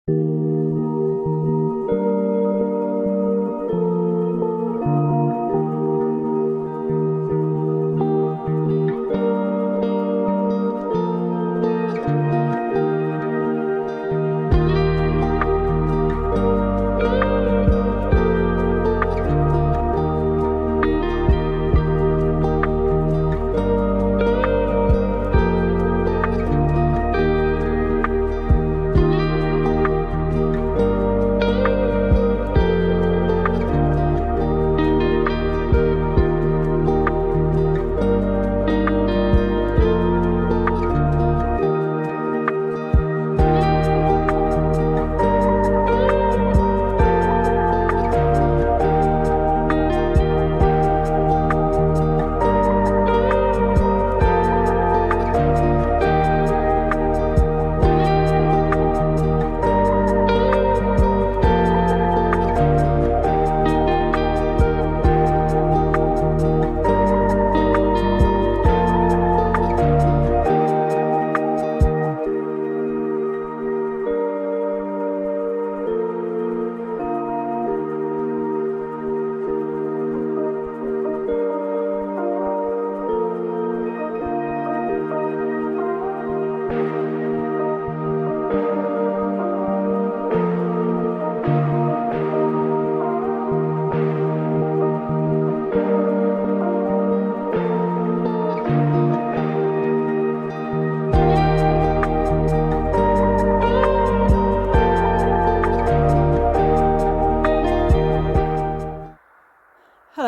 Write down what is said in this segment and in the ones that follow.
Hello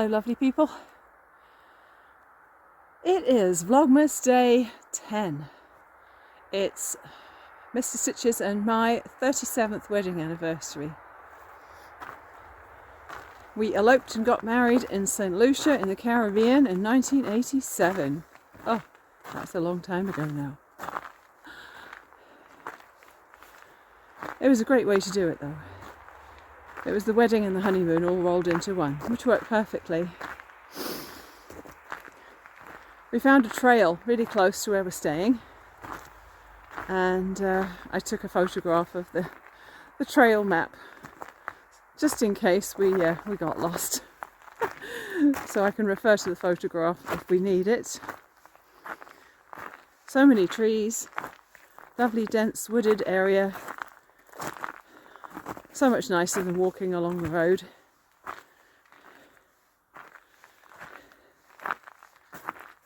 lovely people. It is Vlogmas day 10. It's Mr. Stitch's and my 37th wedding anniversary. We eloped and got married in St. Lucia in the Caribbean in 1987. Oh, that's a long time ago now. It was a great way to do it though. It was the wedding and the honeymoon all rolled into one, which worked perfectly. We found a trail really close to where we're staying, and I took a photograph of the trail map, just in case we got lost. So I can refer to the photograph if we need it. So many trees, lovely dense wooded area. So much nicer than walking along the road.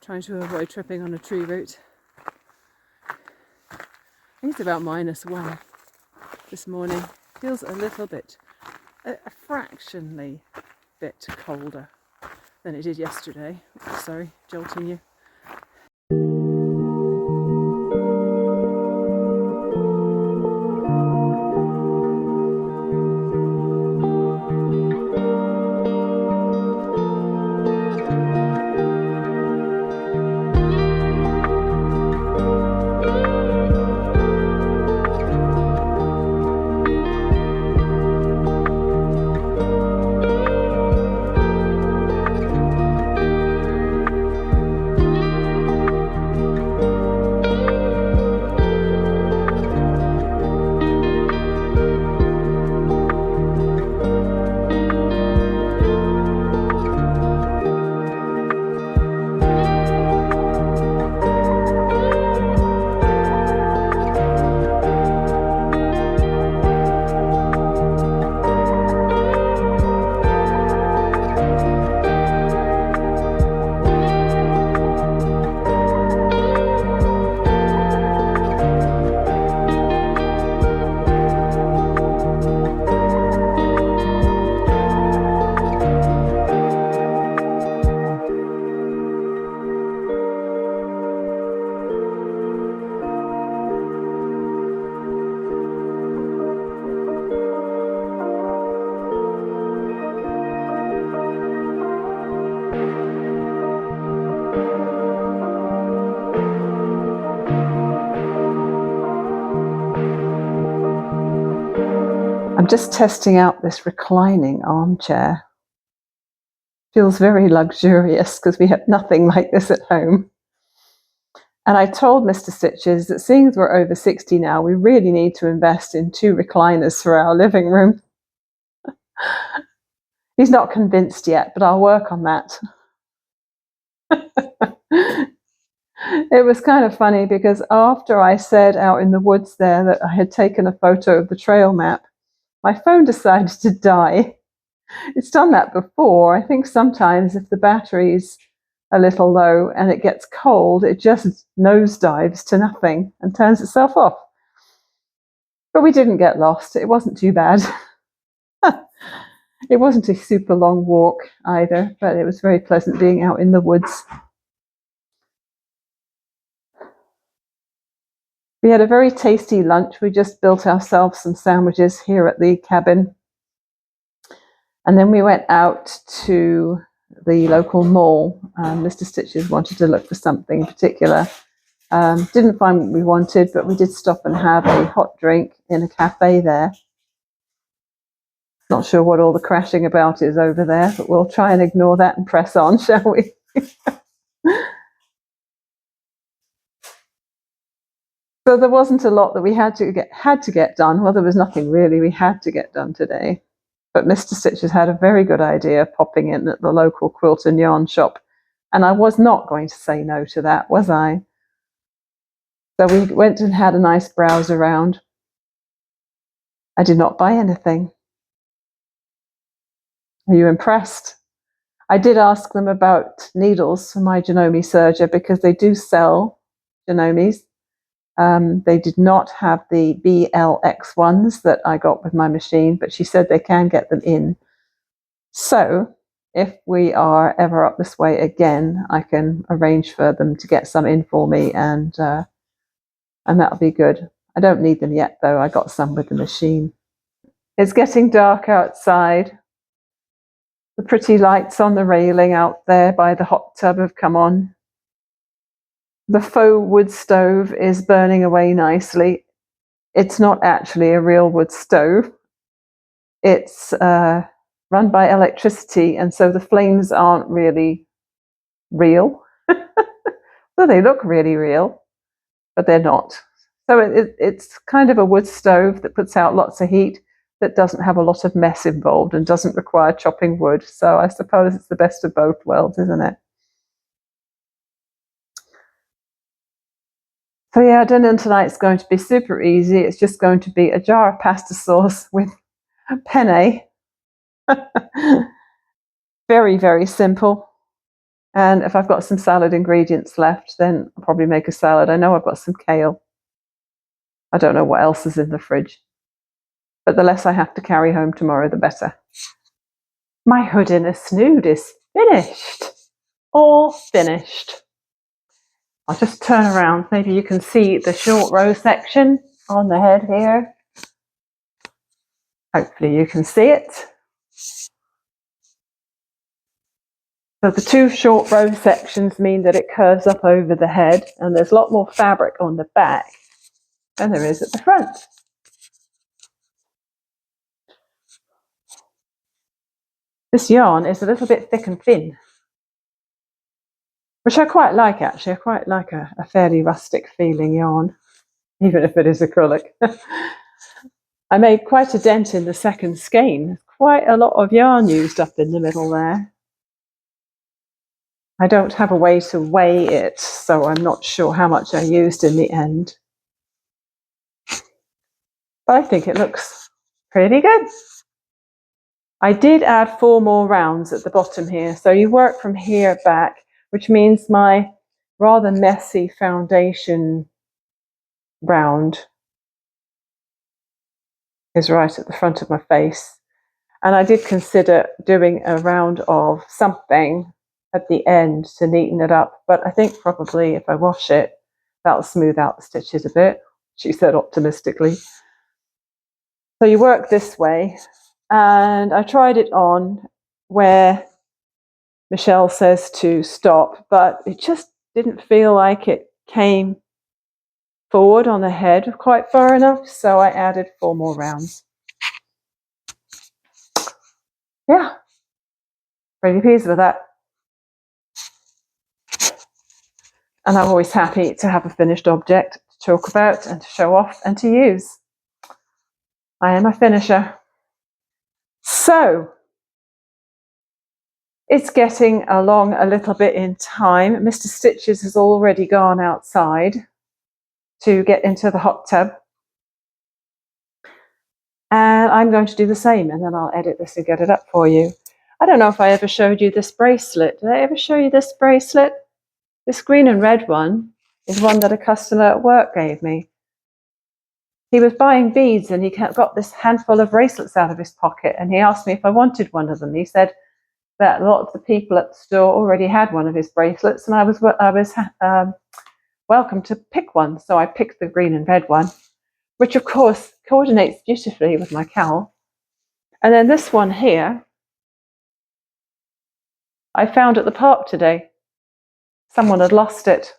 Trying to avoid tripping on a tree root. I think it's about -1 this morning. Feels a little bit, a fractionally bit colder than it did yesterday. Sorry, jolting you. I'm just testing out this reclining armchair. Feels very luxurious because we have nothing like this at home. And I told Mr. Stitches that seeing as we're over 60 now, we really need to invest in 2 recliners for our living room. He's not convinced yet, but I'll work on that. It was kind of funny because after I said out in the woods there that I had taken a photo of the trail map, my phone decided to die. It's done that before. I think sometimes if the battery's a little low and it gets cold, it just nosedives to nothing and turns itself off. But we didn't get lost. It wasn't too bad. It wasn't a super long walk either, but it was very pleasant being out in the woods. We had a very tasty lunch. We just built ourselves some sandwiches here at the cabin. And then we went out to the local mall. Mr. Stitches wanted to look for something in particular. Didn't find what we wanted, but we did stop and have a hot drink in a cafe there. Not sure what all the crashing about is over there, but we'll try and ignore that and press on, shall we? So there wasn't a lot that we had to get done. Well, there was nothing really we had to get done today. But Mr. Stitches had a very good idea of popping in at the local quilt and yarn shop. And I was not going to say no to that, was I? So we went and had a nice browse around. I did not buy anything. Are you impressed? I did ask them about needles for my Janome serger because they do sell Janomes. They did not have the BLX ones that I got with my machine, but she said they can get them in. So if we are ever up this way again, I can arrange for them to get some in for me, and that'll be good. I don't need them yet, though. I got some with the machine. It's getting dark outside. The pretty lights on the railing out there by the hot tub have come on. The faux wood stove is burning away nicely. It's not actually a real wood stove. It's run by electricity, and so the flames aren't really real. So they look really real, but they're not. So it's kind of a wood stove that puts out lots of heat, that doesn't have a lot of mess involved and doesn't require chopping wood. So I suppose it's the best of both worlds, isn't it? So yeah, dinner tonight's going to be super easy. It's just going to be a jar of pasta sauce with penne. Very, very simple. And if I've got some salad ingredients left, then I'll probably make a salad. I know I've got some kale. I don't know what else is in the fridge. But the less I have to carry home tomorrow, the better. My hood in a snood is finished. All finished. I'll just turn around. Maybe you can see the short row section on the head here. Hopefully you can see it. So the 2 short row sections mean that it curves up over the head, and there's a lot more fabric on the back than there is at the front. This yarn is a little bit thick and thin, which I quite like actually. I quite like a fairly rustic feeling yarn, even if it is acrylic. I made quite a dent in the second skein. There's quite a lot of yarn used up in the middle there. I don't have a way to weigh it, so I'm not sure how much I used in the end. But I think it looks pretty good. I did add 4 more rounds at the bottom here, so you work from here back, which means my rather messy foundation round is right at the front of my face. And I did consider doing a round of something at the end to neaten it up, but I think probably if I wash it, that'll smooth out the stitches a bit, she said optimistically. So you work this way, and I tried it on where Michelle says to stop, but it just didn't feel like it came forward on the head quite far enough, so I added 4 more rounds. Yeah, pretty pleased with that. And I'm always happy to have a finished object to talk about and to show off and to use. I am a finisher. So, it's getting along a little bit in time. Mr. Stitches has already gone outside to get into the hot tub. And I'm going to do the same, and then I'll edit this and get it up for you. I don't know if I ever showed you this bracelet. Did I ever show you this bracelet? This green and red one is one that a customer at work gave me. He was buying beads and he got this handful of bracelets out of his pocket, and he asked me if I wanted one of them. He said that a lot of the people at the store already had one of his bracelets, and I was welcome to pick one. So I picked the green and red one, which of course coordinates beautifully with my cowl. And then this one here, I found at the park today. Someone had lost it.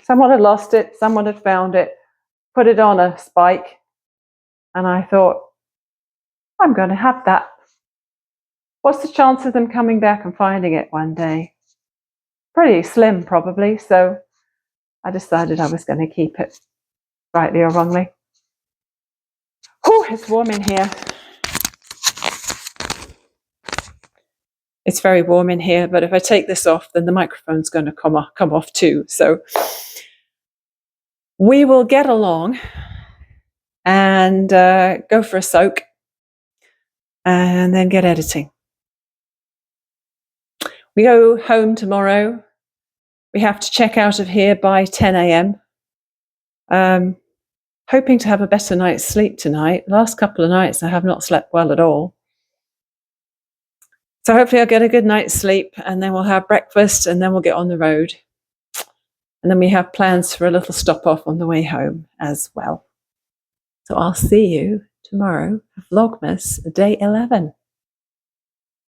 Someone had lost it, someone had found it, put it on a spike, and I thought, I'm going to have that. What's the chance of them coming back and finding it one day? Pretty slim, probably, so I decided I was going to keep it, rightly or wrongly. Whew, it's warm in here. It's very warm in here, but if I take this off, then the microphone's going to come off too. So we will get along and go for a soak and then get editing. We go home tomorrow. We have to check out of here by 10 a.m. Hoping to have a better night's sleep tonight. Last couple of nights I have not slept well at all. So hopefully I'll get a good night's sleep, and then we'll have breakfast, and then we'll get on the road. And then we have plans for a little stop off on the way home as well. So I'll see you tomorrow for Vlogmas day 11.